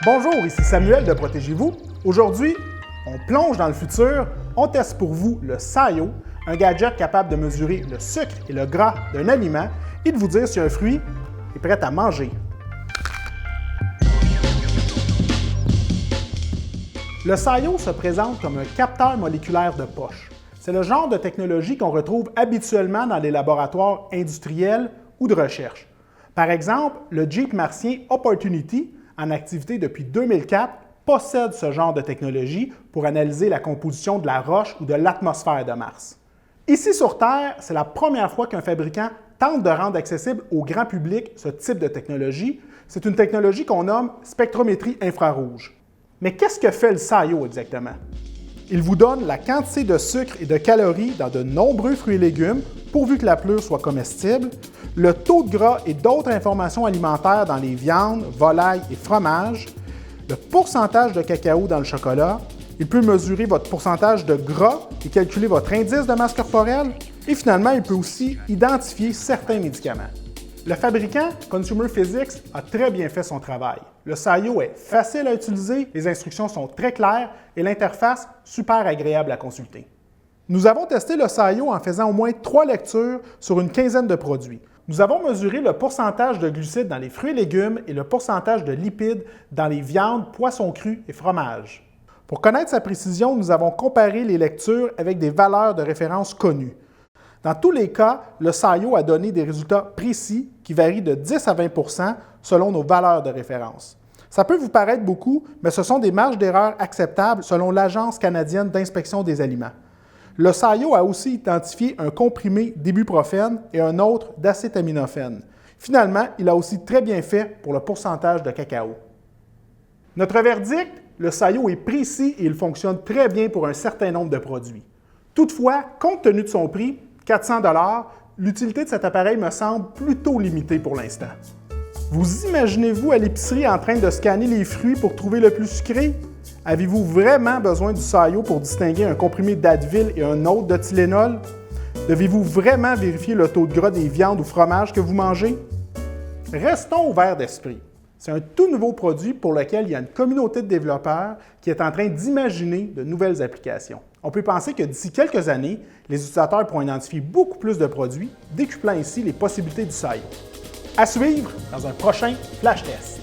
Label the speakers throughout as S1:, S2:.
S1: Bonjour, ici Samuel de Protégez-vous. Aujourd'hui, on plonge dans le futur. On teste pour vous le Sayo, un gadget capable de mesurer le sucre et le gras d'un aliment et de vous dire si un fruit est prêt à manger. Le Sayo se présente comme un capteur moléculaire de poche. C'est le genre de technologie qu'on retrouve habituellement dans les laboratoires industriels ou de recherche. Par exemple, le Jeep martien Opportunity, en activité depuis 2004, possède ce genre de technologie pour analyser la composition de la roche ou de l'atmosphère de Mars. Ici sur Terre, c'est la première fois qu'un fabricant tente de rendre accessible au grand public ce type de technologie. C'est une technologie qu'on nomme spectrométrie infrarouge. Mais qu'est-ce que fait le Sayo exactement? Il vous donne la quantité de sucre et de calories dans de nombreux fruits et légumes, pourvu que la pelure soit comestible, le taux de gras et d'autres informations alimentaires dans les viandes, volailles et fromages, le pourcentage de cacao dans le chocolat, il peut mesurer votre pourcentage de gras et calculer votre indice de masse corporelle, et finalement, il peut aussi identifier certains médicaments. Le fabricant, Consumer Physics, a très bien fait son travail. Le Sayo est facile à utiliser, les instructions sont très claires et l'interface super agréable à consulter. Nous avons testé le Sayo en faisant au moins 3 lectures sur une quinzaine de produits. Nous avons mesuré le pourcentage de glucides dans les fruits et légumes et le pourcentage de lipides dans les viandes, poissons crus et fromages. Pour connaître sa précision, nous avons comparé les lectures avec des valeurs de référence connues. Dans tous les cas, le Sayo a donné des résultats précis qui varient de 10 à 20 % selon nos valeurs de référence. Ça peut vous paraître beaucoup, mais ce sont des marges d'erreur acceptables selon l'Agence canadienne d'inspection des aliments. Le Sayo a aussi identifié un comprimé d'ibuprofène et un autre d'acétaminophène. Finalement, il a aussi très bien fait pour le pourcentage de cacao. Notre verdict, le Sayo est précis et il fonctionne très bien pour un certain nombre de produits. Toutefois, compte tenu de son prix, 400 $, l'utilité de cet appareil me semble plutôt limitée pour l'instant. Vous imaginez-vous à l'épicerie en train de scanner les fruits pour trouver le plus sucré? Avez-vous vraiment besoin du Sayo pour distinguer un comprimé d'Advil et un autre de Tylenol? Devez-vous vraiment vérifier le taux de gras des viandes ou fromages que vous mangez? Restons ouverts d'esprit. C'est un tout nouveau produit pour lequel il y a une communauté de développeurs qui est en train d'imaginer de nouvelles applications. On peut penser que d'ici quelques années, les utilisateurs pourront identifier beaucoup plus de produits, décuplant ainsi les possibilités du Sayo. À suivre dans un prochain Flash Test.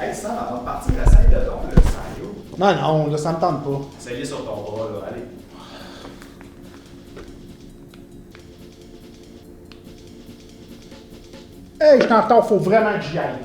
S2: Hey Sam, avant de partir, essaye de donc le Sayo.
S1: Non, là, ça me tente pas.
S2: Essaye-le sur ton bras, là, allez.
S1: Hey, je suis en retard, faut vraiment que j'y aille.